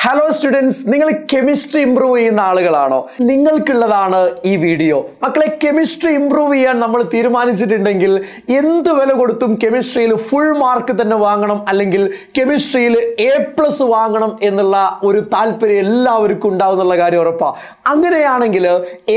Hello students, നിങ്ങൾ chemistry improve ചെയ്യുന്ന ആളുകളാണോ? നിങ്ങൾക്കുള്ളതാണ് ഈ വീഡിയോ. മക്കളെ, കെമിസ്ട്രി ഇംപ്രൂവ് ചെയ്യാൻ നമ്മൾ തീരുമാനിച്ചിട്ടുണ്ടെങ്കിൽ എന്ത് വില കൊടുത്തും കെമിസ്ട്രിയിൽ ഫുൾ മാർക്ക് തന്നെ വാങ്ങണം, അല്ലെങ്കിൽ കെമിസ്ട്രിയിൽ A+ വാങ്ങണം എന്നുള്ള ഒരു താല്പര്യം എല്ലാവർക്കും ഉണ്ടാവുന്നുള്ള കാര്യം ഉറപ്പാ. അങ്ങനെയാണെങ്കിൽ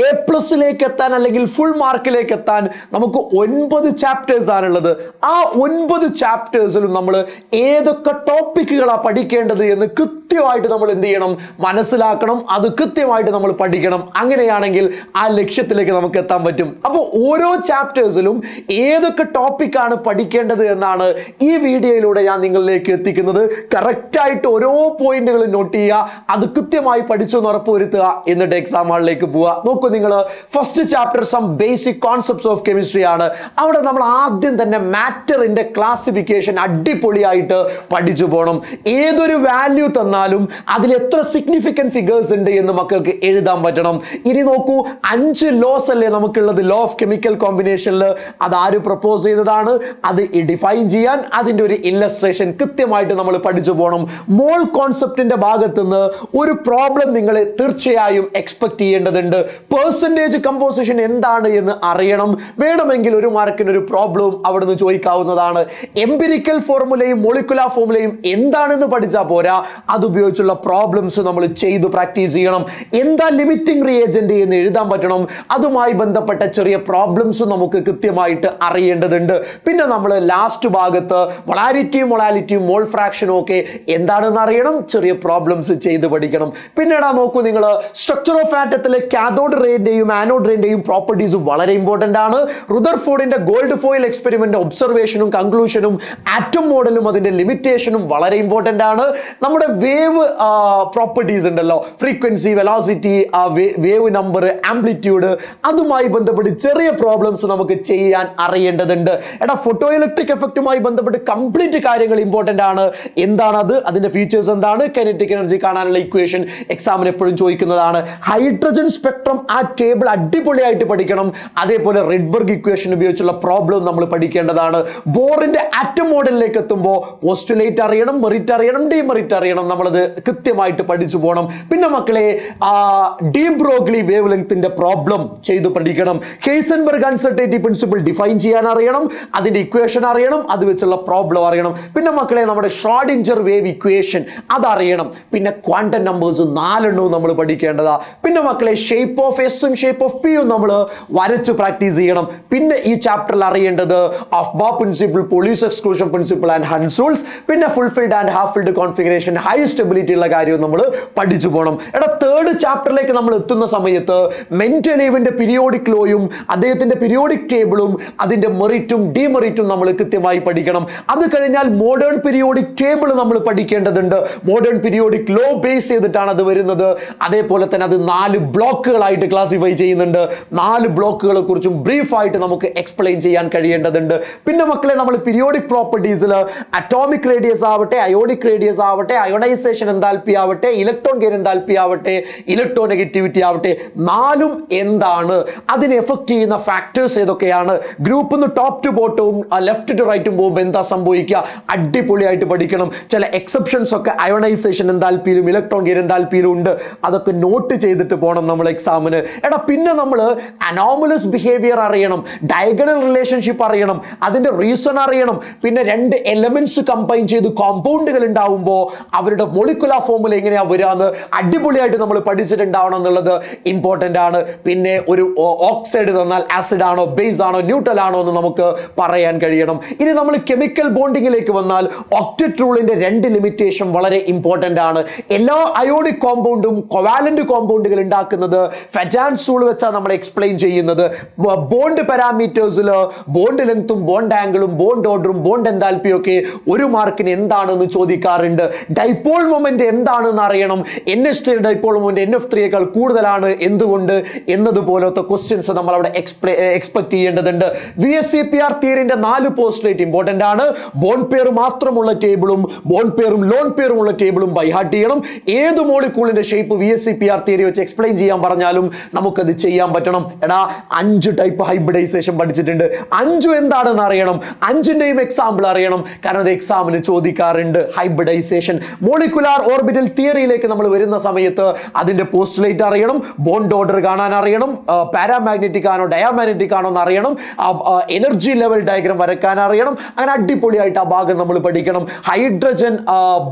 A+ലേക്ക് എത്താൻ അല്ലെങ്കിൽ ഫുൾ മാർക്കിലേക്ക് എത്താൻ നമുക്ക് 9 ചാപ്റ്റേഴ്സ് ആണുള്ളത്. ആ 9 ചാപ്റ്റേഴ്സിലും നമ്മൾ ഏതൊക്കെ ടോപ്പിക്കുകളാണ് പഠിക്കേണ്ടത് എന്ന് കൃത്യമായിട്ട് നമ്മൾ എന്ത് ചെയ്യണം, മനസ്സിലാക്കണം. അത് കൃത്യമായിട്ട് നമ്മൾ പഠിക്കണം. അങ്ങനെയാണെങ്കിൽ ആ ലക്ഷ്യത്തിലേക്ക് നമുക്ക് എത്താൻ പറ്റും. അപ്പോൾ ഓരോ ചാപ്റ്റേഴ്സിലും ഏതൊക്കെ ടോപ്പിക്കാണ് പഠിക്കേണ്ടത് എന്നാണ് ഈ വീഡിയോയിലൂടെ ഞാൻ നിങ്ങളിലേക്ക് എത്തിക്കുന്നത്. കറക്റ്റായിട്ട് ഓരോ പോയിന്റുകൾ നോട്ട് ചെയ്യുക, അത് കൃത്യമായി പഠിച്ചു എന്ന് ഉറപ്പുവരുത്തുക, എന്നിട്ട് എക്സാം ഹാളിലേക്ക് പോവുക. നോക്കൂ, നിങ്ങൾ first chapter some basic concepts of chemistry ആണ്. അവിടെ നമ്മൾ ആദ്യം തന്നെ മാറ്ററിന്റെ ക്ലാസിഫിക്കേഷൻ അടിപൊളിയായിട്ട് പഠിച്ചു പോകണം. ഏതൊരു വാല്യൂ തന്നാലും അതിൽ എത്ര സിഗ്നിഫിക്കന്റ് ഫിഗേഴ്സ് ഉണ്ട് എന്ന് മക്കൾക്ക് എഴുതാൻ പറ്റണം. ഇനി നോക്കൂ, 5 ലോസ് അല്ലേ നമുക്കുള്ളത് ലോ ഓഫ് കെമിക്കൽ കോമ്പിനേഷനിൽ. അത് ആര് പ്രപ്പോസ് ചെയ്തതാണ്, അത് ഡിഫൈൻ ചെയ്യാൻ അതിന്റെ ഒരു ഇല്ലസ്ട്രേഷൻ കൃത്യമായിട്ട് നമ്മൾ പഠിച്ചു പോകണം. മോൾ കോൺസെപ്റ്റിന്റെ ഭാഗത്തുനിന്ന് ഒരു പ്രോബ്ലം നിങ്ങൾ തീർച്ചയായും എക്സ്പെക്ട് ചെയ്യേണ്ടതുണ്ട്. പെർസെന്റേജ് കമ്പോസിഷൻ എന്താണ് എന്ന് അറിയണം. വേണമെങ്കിൽ ഒരു മാർക്കിന് ഒരു പ്രോബ്ലം അവിടെ നിന്ന് ചോദിക്കാവുന്നതാണ്. എംപിരിക്കൽ ഫോർമുലയും മോളിക്കുലാർ ഫോർമുലയും എന്താണെന്ന് പഠിച്ചാൽ പോരാ, അത് ഉപയോഗിച്ചുള്ള പ്രോബ്ലംസ് നമ്മൾ ചെയ്ത് പ്രാക്ടീസ് ചെയ്യണം. എന്താ ലിമിറ്റിംഗ് റിയേജന്റ് എന്ന് എഴുതാൻ പറ്റണം. അതുമായി ബന്ധപ്പെട്ട ചെറിയ പ്രോബ്ലംസ് നമുക്ക് കൃത്യമായിട്ട് അറിയേണ്ടതുണ്ട്. പിന്നെ നമ്മൾ ലാസ്റ്റ് ഭാഗത്ത് മൊളാലിറ്റിയും മോൾ ഫ്രാക്ഷനും ഒക്കെ എന്താണെന്ന് അറിയണം. ചെറിയ പ്രോബ്ലംസ് ചെയ്ത് പഠിക്കണം. പിന്നീട് നോക്കൂ, നിങ്ങൾ സ്ട്രക്ചർ ഓഫ് ആറ്റത്തിലെ കാഥോഡ് റേന്റെയും ആനോഡ് റേന്റെയും പ്രോപ്പർട്ടീസ് വളരെ ഇമ്പോർട്ടന്റ് ആണ്. റുദർഫോർഡിന്റെ ഗോൾഡ് ഫോയിൽ എക്സ്പെരിമെന്റ് ഒബ്സർവേഷനും കൺക്ലൂഷനും ആറ്റം മോഡലും അതിന്റെ ലിമിറ്റേഷനും വളരെ ഇമ്പോർട്ടന്റ് ആണ്. നമ്മുടെ വേവ് പ്രോപ്പർട്ടീസ് ഉണ്ടല്ലോ, frequency, velocity, wave number, amplitude, അതുമായി ബന്ധപ്പെട്ട് ചെറിയ പ്രോബ്ലംസ് നമുക്ക് ചെയ്യാൻ അറിയേണ്ടതുണ്ട്. ഫോട്ടോ ഇലക്ട്രിക് എഫക്റ്റുമായി ബന്ധപ്പെട്ട് കംപ്ലീറ്റ് കാര്യങ്ങൾ ഇമ്പോർട്ടന്റ് ആണ്. എന്താണത്, അതിന്റെ ഫീച്ചേഴ്സ് എന്താണ്, കൈനറ്റിക് എനർജി കാണാനുള്ള ഇക്വേഷൻ എക്സാമിന് എപ്പോഴും ചോദിക്കുന്നതാണ്. ഹൈഡ്രജൻ സ്പെക്ട്രം ആ ടേബിൾ അടിപൊളിയായിട്ട് പഠിക്കണം. അതേപോലെ റെഡ്ബർഗ് ഇക്വേഷൻ ഉപയോഗിച്ചുള്ള പ്രോബ്ലം നമ്മൾ പഠിക്കേണ്ടതാണ്. ബോറിന്റെ ആറ്റം മോഡലിലേക്ക് എത്തുമ്പോൾ പോസ്റ്റുലേറ്റ് അറിയണം, മെറിറ്റ് അറിയണം, ഡിമെറിറ്റ് അറിയണം. നമ്മളത് കൃത്യമായിട്ട് പഠിച്ചു പോകണം. പിന്നെ മക്കളെ, ഡി ബ്രോഗ്ലി വേവ് ലെങ്ത്തിന്റെ പ്രോബ്ലം ചെയ്തു പഠിക്കണം. ഹെയ്സൻബർഗ് അൺസർട്ടനിറ്റി പ്രിൻസിപ്പിൾ ഡിഫൈൻ ചെയ്യാൻ അറിയണം, അതിന്റെ ഇക്വേഷൻ അറിയണം, അത് വെച്ചുള്ള പ്രോബ്ലം അറിയണം. പിന്നെ മക്കളെ, നമ്മുടെ ഷ്രോഡിഞ്ചർ വേവ് ഇക്വേഷൻ അതറിയണം. പിന്നെ ക്വാണ്ടം നമ്പേഴ്സ് 4 നമ്മൾ പഠിക്കേണ്ടതാ. പിന്നെ മക്കളെ, ഷേപ്പ് ഓഫ് എസും ഷേപ്പ് ഓഫ് പിയും നമ്മൾ വരച്ച് പ്രാക്ടീസ് ചെയ്യണം. പിന്നെ ഈ ചാപ്റ്ററിൽ അറിയേണ്ടത് aufbau principle, Pauli's exclusion principle and Hund's rules, പിന്നെ full filled and half filled configuration, high stability ഉള്ള കാര്യം നമ്മൾ പഠിച്ചു പോകണം. തേർഡ് ചാപ്റ്ററിലേക്ക് നമ്മൾ എത്തുന്ന സമയത്ത് മെന്റലീവിന്റെ പീരിയോഡിക് ലോയും അദ്ദേഹത്തിന്റെ പീരിയോഡിക് ടേബിളും അതിന്റെ മെറിറ്റും ഡിമെറിറ്റും നമ്മൾ കൃത്യമായി പഠിക്കണം. അത് കഴിഞ്ഞാൽ മോഡേൺ പീരിയോഡിക് ടേബിൾ നമ്മൾ പഠിക്കേണ്ടതുണ്ട്. മോഡേൺ പീരിയോഡിക് ലോ ബേസ് ചെയ്തിട്ടാണ് അത് വരുന്നത്. അതേപോലെ തന്നെ അത് 4 ബ്ലോക്കുകളായിട്ട് ക്ലാസിഫൈ ചെയ്യുന്നുണ്ട്. 4 ബ്ലോക്കുകളെ കുറിച്ചും ബ്രീഫായിട്ട് നമുക്ക് എക്സ്പ്ലെയിൻ ചെയ്യാൻ കഴിയേണ്ടതുണ്ട്. പിന്നെ മക്കളെ, നമ്മൾ പീരിയോഡിക് പ്രോപ്പർട്ടീസിൽ അറ്റോമിക് റേഡിയസ് ആവട്ടെ, അയോണിക് റേഡിയസ് ആവട്ടെ, അയോണൈസേഷൻ എൻതാൽപ്പി ആവട്ടെ, ഇലക്ട്രോൺ ഗെയിൻ എൻതാൽപ്പി ആവട്ടെ, ഇലക്ട്രോ നെഗറ്റിവിറ്റി ആവട്ടെ, 4ഉം എന്താണ്, അതിനെ എഫക്ട് ചെയ്യുന്ന ഫാക്ടേഴ്സ് ഏതൊക്കെയാണ്, ഗ്രൂപ്പിൽ നിന്ന് ടോപ്പ് ടു ബോട്ടവും ലെഫ്റ്റ് ടു റൈറ്റും പോകുമ്പോൾ എന്താ സംഭവിക്കുക, അടിപൊളിയായിട്ട് പഠിക്കണം. ചില എക്സെപ്ഷൻസ് ഒക്കെ അയോണൈസേഷൻ എൻതാൽപ്പിയിലും ഇലക്ട്രോൺ ഗെയിൻ എൻതാൽപ്പിയിലും ഉണ്ട്. അതൊക്കെ നോട്ട് ചെയ്തിട്ട് പോകണം നമ്മൾ എക്സാമിന്. പിന്നെ നമ്മൾ അനോമലസ് ബിഹേവിയർ അറിയണം, ഡയഗണൽ റിലേഷൻഷിപ്പ് അറിയണം, അതിന്റെ റീസൺ അറിയണം. പിന്നെ 2 എലമെന്റ്സ് കമ്പൈൻ ചെയ്ത് കോമ്പൗണ്ടുകൾ ഉണ്ടാവുമ്പോൾ അവരുടെ മോളിക്കുലാർ ഫോർമുല എങ്ങനെയാ വരാന്ന് അടിപൊളിയായിട്ട് നമ്മൾ പഠിച്ചിട്ടുണ്ടാവണം എന്നുള്ളത് ഇമ്പോർട്ടന്റ് ആണ്. പിന്നെ ഒരു ഓക്സൈഡ് തന്നാൽ ആസിഡ് ആണോ, ബേസ് ആണോ, ന്യൂട്രൽ ആണോ എന്ന് നമുക്ക് പറയാൻ കഴിയണം. ഇനി നമ്മൾ കെമിക്കൽ ബോണ്ടിങ്ങിലേക്ക് വന്നാൽ ഒക്ടറ്റ് റൂളിന്റെ 2 ലിമിറ്റേഷൻ വളരെ ഇമ്പോർട്ടന്റ് ആണ്. എല്ലാ അയോണിക് കോമ്പൗണ്ടും കൊവാലന്റ് കോമ്പൗണ്ടുകൾ ഉണ്ടാക്കുന്നത് ഫെജാൻസ് റൂൾ വെച്ചാണ് നമ്മൾ എക്സ്പ്ലെയിൻ ചെയ്യുന്നത്. ബോണ്ട് പാരാമീറ്റേഴ്സിൽ ബോണ്ട് ലെങ്ത്തും ബോണ്ട് ആംഗിളും ബോണ്ട് ഓർഡറും ബോണ്ട് എൻതാൽപ്പിയും ഒക്കെ 1 മാർക്കിന് എന്താണെന്ന് ചോദിക്കാറുണ്ട്. ഡൈപോൾ മൊമെന്റ് എന്താണെന്ന് അറിയണം. NH3 ഡൈപോൾ മൊമെന്റ് NF3യേക്കാൾ കൂടുതലാണ്, എന്തുകൊണ്ട് എന്നതുപോലത്തെ ക്വസ്റ്റ്യൻസ് നമ്മൾ അവിടെ എക്സ്പെക്ട് ചെയ്യേണ്ടതുണ്ട്. VSEPR തിയറിന്റെ 4 പോസ്റ്റുലേറ്റ് ഇമ്പോർട്ടന്റ് ആണ്. ബോൺ പെയർ മാത്രമുള്ള ടേബിളും ബോൺ പെയറും ലോൺ പെയറും ഉള്ള ടേബിളും ബൈ ഹാർട്ട് ചെയ്യണം. ഏത് മോളിക്യൂളിന്റെ ഷേപ്പ് VSEPR തിയറി വെച്ച് എക്സ്പ്ലെയിൻ ചെയ്യാൻ പറഞ്ഞാലും നമുക്കത് ചെയ്യാൻ പറ്റണം. എടാ 5 ടൈപ്പ് ഹൈബ്രിഡൈസേഷൻ പഠിച്ചിട്ടുണ്ട്. 5 എന്താണെന്ന് അറിയണം, 5ന്റെയും എക്സാമ്പിൾ അറിയണം, കാരണം അത് എക്സാമിന് ചോദിക്കാറുണ്ട്. ഹൈബ്രിഡൈസേഷൻ മോളിക്കുലാർ ഓർബിറ്റൽ തിയറിയിലേക്ക് നമ്മൾ വരുന്ന സമയത്ത് അതിന്റെ പോസ്റ്റുലേറ്റ് അറിയണം, ബോണ്ട് ഓർഡർ കാണാൻ അറിയണം, പാരാമാഗ്നറ്റിക് ആണോ ഡയാമാഗ്നറ്റിക് ആണോ എന്ന് അറിയണം, എനർജി ലെവൽ ഡയഗ്രാം വരക്കാൻ അറിയണം. അങ്ങനെ അടിപൊളിയായിട്ട് ആ ഭാഗം നമ്മൾ പഠിക്കണം. ഹൈഡ്രജൻ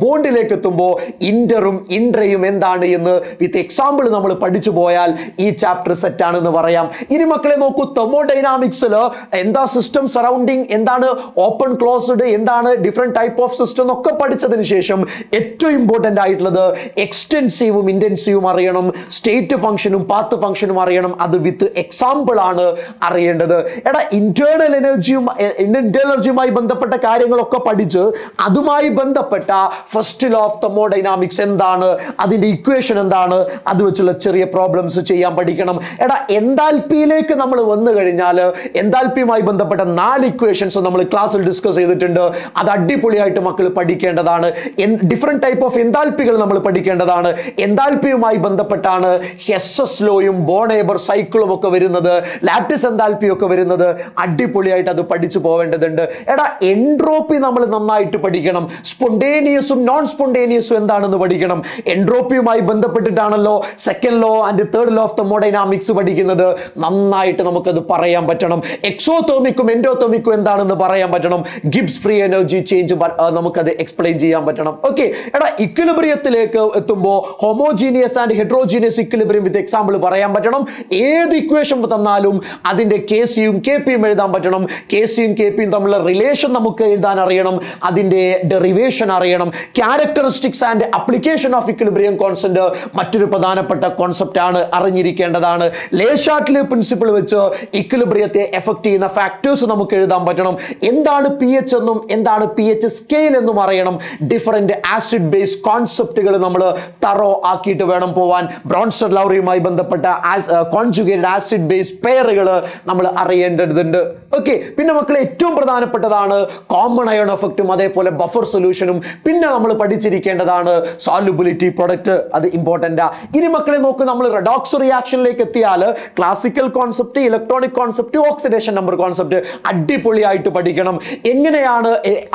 ബോണ്ടിലേക്ക് എത്തുമ്പോൾ ഇന്ററും ഇൻട്രയും എന്താണ് എന്ന് വിത്ത് എക്സാമ്പിൾ നമ്മൾ പഠിച്ചു പോയാൽ ഈ ചാപ്റ്റർ സെറ്റ് ആണെന്ന് പറയാം. ഇനി മക്കളെ നോക്കൂ, തെർമോഡൈനാമിക്സിൽ എന്താ സിസ്റ്റം സറൗണ്ടിങ്, എന്താണ് ഓപ്പൺ ക്ലോസ്ഡ്, എന്താണ് ഡിഫറെന്റ് ടൈപ്പ് ഓഫ് സിസ്റ്റം എന്നൊക്കെ പഠിച്ചതിന് ശേഷം ഏറ്റവും ഇമ്പോർട്ടന്റ് ആയിട്ടുള്ളത് എക്സ്റ്റെൻസീവും ഇന്റൻസീവും അറിയണം, സ്റ്റേറ്റ് ഫംഗ്ഷനും പാത്ത് ഫംഗ്ഷനും അറിയണം. അത് വിത്ത് എക്സാമ്പിൾ ആണ് അറിയേണ്ടത്. എടാ ഇന്റേണൽ എനർജിയുമായി ബന്ധപ്പെട്ട കാര്യങ്ങളൊക്കെ പഠിച്ച് അതുമായി ബന്ധപ്പെട്ട ഫസ്റ്റ് ലോ ഓഫ് തെർമോഡൈനാമിക്സ് എന്താണ്, അതിന്റെ ഇക്വേഷൻ എന്താണ്, അത് വെച്ചുള്ള ചെറിയ പ്രോബ്ലംസ് ചെയ്യാൻ പഠിക്കണം. എടാ എൻതാൽപ്പിയിലേക്ക് നമ്മൾ വന്നു കഴിഞ്ഞാൽ എൻതാൽപ്പിയുമായി ബന്ധപ്പെട്ട 4 ഇക്വേഷൻസ് നമ്മൾ ക്ലാസ്സിൽ ഡിസ്കസ് ചെയ്തിട്ടുണ്ട്. അത് അടിപൊളിയായിട്ട് മക്കൾ പഠിക്കേണ്ടതാണ്. ഡിഫറെന്റ് ടൈപ്പ് ഓഫ് എൻതാൽപ്പികൾ നമ്മൾ പഠിക്കേണ്ടതാണ്. എൻതാൽപ്പിയുമായി ബന്ധപ്പെട്ടാണ് ഹെസ്സസ് ലോയും ബോൺ-ഏബർ സൈക്കിളും ഒക്കെ വരുന്നത്, ലാറ്റിസ് എൻതാൽപ്പിയും ഒക്കെ വരുന്നത്. അടിപൊളിയായിട്ട് അത് പഠിച്ചു പോവേണ്ടതുണ്ട്. എടാ എൻട്രോപ്പി നമ്മൾ നന്നായിട്ട് പഠിക്കണം. സ്പോണ്ടേനിയസും നോൺ സ്പോണ്ടേനിയസും എന്താണെന്ന് പഠിക്കണം. എൻട്രോപ്പിയുമായി ബന്ധപ്പെട്ടിട്ടാണല്ലോ second law and third law of thermodynamics പഠിക്കുന്നത്. നന്നായിട്ട് നമുക്കത് പറയാൻ പറ്റണം. എക്സോതെർമിക്കും എൻഡോതെർമിക്കും എന്താണെന്ന് പറയാൻ പറ്റണം. ഗിബ്സ് ഫ്രീ എനർജി ചേഞ്ച് നമുക്കത് എക്സ്പ്ലെയിൻ ചെയ്യാൻ പറ്റണം. ഓക്കെ, എടാ ഇക്വിലിബ്രിയത്തിലേക്ക് എത്തുമ്പോൾ homogeneous and heterogeneous equilibrium with example പറയാൻ പറ്റണം. ഏത് ഇക്വേഷൻ തന്നാലും അതിന്റെ KCയും KPയും എഴുതാൻ പറ്റണം. KCയും KPയും തമ്മിലുള്ള റിലേഷൻ നമുക്ക് എഴുതാൻ അറിയണം. അതിന്റെ ഡെറിവേഷൻ അറിയണം. Characteristics and application of equilibrium concept മറ്റൊരു പ്രധാനപ്പെട്ട കോൺസെപ്റ്റ് ആണ്, അറിഞ്ഞിരിക്കേണ്ടതാണ്. ലേഷാർട്ട്ലെ പ്രിൻസിപ്പിൾ വെച്ച് ഇക്വിലിബ്രിയത്തെ എഫക്ട് ചെയ്യുന്ന ഫാക്ടേഴ്സ് നമുക്ക് എഴുതാൻ പറ്റണം. എന്താണ് pH എന്നും എന്താണ് pH സ്കെയിൽ എന്നും അറിയണം. ഡിഫറെന്റ് ആസിഡ് ബേസ് കോൺസെപ്റ്റുകൾ നമ്മൾ തറോ ആക്കിയിട്ട് വേണം പോവാൻ. ബ്രോൺസ്റ്റർ ലൗറിയുമായി ബന്ധപ്പെട്ട കോൺജുഗേറ്റഡ് ആസിഡ് ബേസ് പെയറുകൾ നമ്മൾ അറിയേണ്ടതുണ്ട്. ഓക്കെ, പിന്നെ മക്കളെ ഏറ്റവും പ്രധാനപ്പെട്ടതാണ് കോമൺ അയോൺ എഫക്റ്റും അതേപോലെ ബഫർ സൊല്യൂഷനും. പിന്നെ നമ്മൾ പഠിച്ചിരിക്കേണ്ടതാണ് സോലുബിലിറ്റി പ്രൊഡക്റ്റ്, അത് ഇമ്പോർട്ടന്റ്. ഇനി മക്കളെ നോക്ക്, നമ്മൾ റെഡോക്സ് റിയാക്ഷനിലേക്ക് എത്തിയാൽ classical concept, electronic concept, oxidation number concept അടിപൊളിയായിട്ട് പഠിക്കണം. എങ്ങനെയാണ്,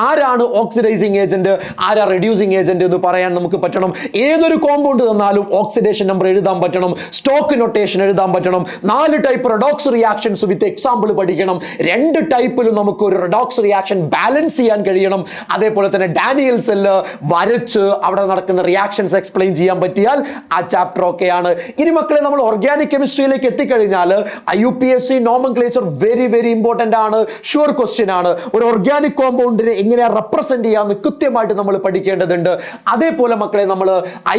ആരാണ് ഓക്സിഡൈസിങ് ഏജന്റ്, ആരാ റെഡ്യൂസിങ് ഏജന്റ് എന്ന് പറയാൻ നമുക്ക് പറ്റണം. ഏതൊരു കോമ്പൗണ്ട് തന്നാലും ഓക്സിഡേഷൻ നമ്പർ എഴുതാൻ പറ്റണം, സ്റ്റോക്ക് നൊട്ടേഷൻ എഴുതാൻ പറ്റണം. 4 type redox reactions with example പഠിക്കണം. 2 ടൈപ്പിലും നമുക്ക് ഒരു റെഡോക്സ് റിയാക്ഷൻ ബാലൻസ് ചെയ്യാൻ കഴിയണം. അതേപോലെ തന്നെ ഡാനിയൽ സെല്ല് വരച്ച് അവിടെ നടക്കുന്ന റിയാക്ഷൻസ് എക്സ്പ്ലെയിൻ ചെയ്യാൻ പറ്റിയാൽ ആ ചാപ്റ്റർ ഒക്കെയാണ്. ഇനി മക്കളെ നമ്മൾ ഓർഗാനിക് കെമിസ്ട്രിയിലേക്ക് എത്തിക്കഴിഞ്ഞാൽ IUPAC nomenclature very very important ആണ്, ഷുവർ ക്വസ്റ്റ്യൻ ആണ്. ഒരു ഓർഗാനിക് കോമ്പൗണ്ടിനെ എങ്ങനെയാ റെപ്രസെന്റ് ചെയ്യാന്ന് കൃത്യമായിട്ട് നമ്മൾ പഠിക്കേണ്ടതുണ്ട്. അതേപോലെ മക്കളെ നമ്മൾ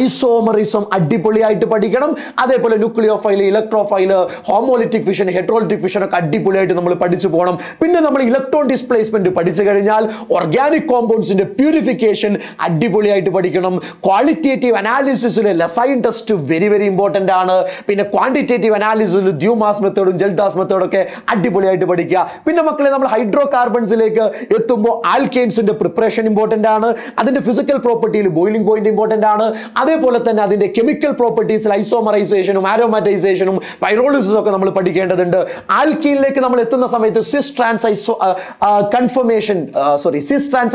ഐസോമറിസം അടിപൊളിയായിട്ട് പഠിക്കണം. അതേപോലെ nucleophile, electrophile, homolytic fission, ഹെട്രോലിറ്റിക് fission ഒക്കെ അടിപൊളിയായിട്ട് നമ്മൾ പഠിച്ചു പോകണം. പിന്നെ നമ്മൾ ഇലക്ട്രോൺ ഡിസ്പ്ലേസ്മെന്റ് പഠിച്ചു കഴിഞ്ഞാൽ ഓർഗാനിക് കോമ്പൗണ്ട്സിന്റെ പ്യൂരിഫിക്കേഷൻ അടിപൊളിയായിട്ട് പഠിക്കണം. ക്വാളിറ്റേറ്റീവ് അനാലിസിസിൽ Lassaigne test very very important ആണ്. പിന്നെ ക്വാണ്ടിറ്റേറ്റീവ് അനാലിസിസിൽ ദ്യൂമാസ് മെത്തേഡും ജൽദാസ് മെത്തേഡും ഒക്കെ അടിപൊളിയായിട്ട് പഠിക്കുക. പിന്നെ മക്കളെ നമ്മൾ ഹൈഡ്രോ കാർബൺസിലേക്ക് എത്തുമ്പോൾ ആൽക്കെയിൻസിന്റെ പ്രിപ്പറേഷൻ ഇമ്പോർട്ടന്റ് ആണ്. അതിന്റെ ഫിസിക്കൽ പ്രോപ്പർട്ടിയിൽ ബോയിലിംഗ് പോയിന്റ് ഇമ്പോർട്ടന്റ് ആണ്. അതേപോലെ തന്നെ അതിന്റെ കെമിക്കൽ പ്രോപ്പർട്ടീസിൽ ഐസോമറൈസേഷനും ആരോമാറ്റൈസേഷനും പൈറോളിസിസും ഒക്കെ നമ്മൾ പഠിക്കേണ്ടതുണ്ട്. ആൽക്കീനിലേക്ക് നമ്മൾ എത്തുന്ന സമയത്ത് cis trans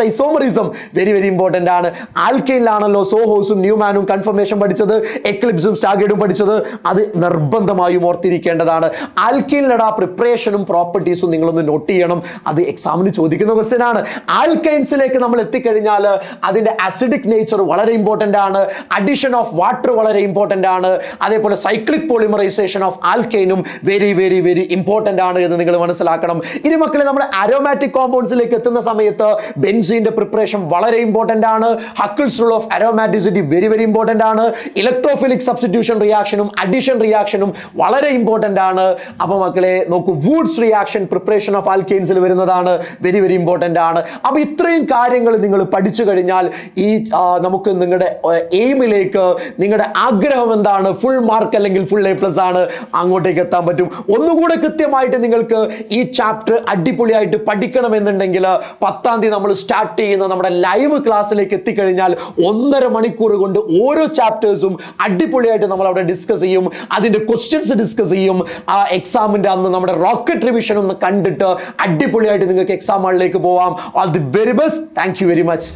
isomerism very very important ആണ്. ആൽക്കൈനിലാണല്ലോ സോഹോസും ന്യൂമാനും കൺഫർമേഷൻ പഠിച്ചത്, എക്ലിപ്സും സ്റ്റാഗേഡും പഠിച്ചത്. അത് നിർബന്ധമായും ഓർത്തിരിക്കേണ്ടതാണ്. ആൽക്കൈനിലടാ പ്രിപ്പറേഷനും പ്രോപ്പർട്ടീസും നിങ്ങളൊന്ന് നോട്ട് ചെയ്യണം, അത് എക്സാമിന് ചോദിക്കുന്ന ക്വസ്റ്റ്യൻ ആണ്. ആൽക്കൈൻസിലേക്ക് നമ്മൾ എത്തിക്കഴിഞ്ഞാൽ അതിന്റെ അസിഡിക് നേച്ചർ വളരെ ഇമ്പോർട്ടന്റ് ആണ്. അഡിഷൻ ഓഫ് വാട്ടർ വളരെ ഇമ്പോർട്ടന്റ് ആണ്. അതേപോലെ സൈക്ലിക് പോളിമറൈസേഷൻ ഓഫ് ആൽക്കൈനും വെരി വെരി വെരി ഇമ്പോർട്ടന്റ് ആണ് എന്ന് നിങ്ങൾ മനസ്സിലാക്കണം. ഇനി മക്കളെ നമ്മൾ അരോമാറ്റിക് കോമ്പൗണ്ട്സിലേക്ക് എത്തുന്ന സമയത്ത് ബെൻസീന്റെ പ്രിപ്പറേഷൻ വളരെ ഇമ്പോർട്ടന്റ് ആണ്. Huckel's rule of aromaticity very very important ആണ്. ഇലക്ട്രോഫിലിക് സബ്സ്റ്റിറ്റ്യൂഷൻ റിയാക്ഷനും അഡിഷൻ റിയാക്ഷനും വളരെ ഇമ്പോർട്ടന്റ് ആണ്. അപ്പൊ മക്കളെ നോക്കൂ, വൂഡ്സ് റിയാക്ഷൻ പ്രിപ്പറേഷൻ ഓഫ് ആൽക്കെയിൻസിൽ വരുന്നതാണ്, വെരി വെരി ഇമ്പോർട്ടന്റ് ആണ്. അപ്പൊ ഇത്രയും കാര്യങ്ങൾ നിങ്ങൾ പഠിച്ചു കഴിഞ്ഞാൽ ഈ നമുക്ക് നിങ്ങളുടെ എയിമിലേക്ക്, നിങ്ങളുടെ ആഗ്രഹം എന്താണ്? ഫുൾ മാർക്ക് അല്ലെങ്കിൽ ഫുൾ A+ ആണ്, അങ്ങോട്ടേക്ക് എത്താൻ പറ്റും. ഒന്നുകൂടെ കൃത്യമായിട്ട് നിങ്ങൾക്ക് ഈ ചാപ്റ്റർ അടിപൊളിയായിട്ട് പഠിക്കണമെന്നുണ്ടെങ്കിൽ 10-ാം തീയതി നമ്മൾ സ്റ്റാർട്ട് ചെയ്യുന്ന നമ്മുടെ ലൈവ് ക്ലാസ്സിലേക്ക് എത്തിക്കഴിഞ്ഞാൽ 1.5 മണിക്കൂർ കൊണ്ട് ഓരോ ചാപ്റ്റേഴ്സും അടിപൊളിയായിട്ട് നമ്മൾ അവിടെ ഡിസ്കസ് ചെയ്യും. അതിന്റെ ക്വസ്റ്റ്യൻസ് ഡിസ്കസ് ചെയ്യും. ആ എക്സാമിന്റെ അന്ന് നമ്മുടെ റോക്കറ്റ് റിവിഷൻ ഒന്ന് കണ്ടിട്ട് അടിപൊളിയായിട്ട് നിങ്ങൾക്ക് എക്സാം ഹാളിലേക്ക് പോവാം. All the very best. Thank you very much.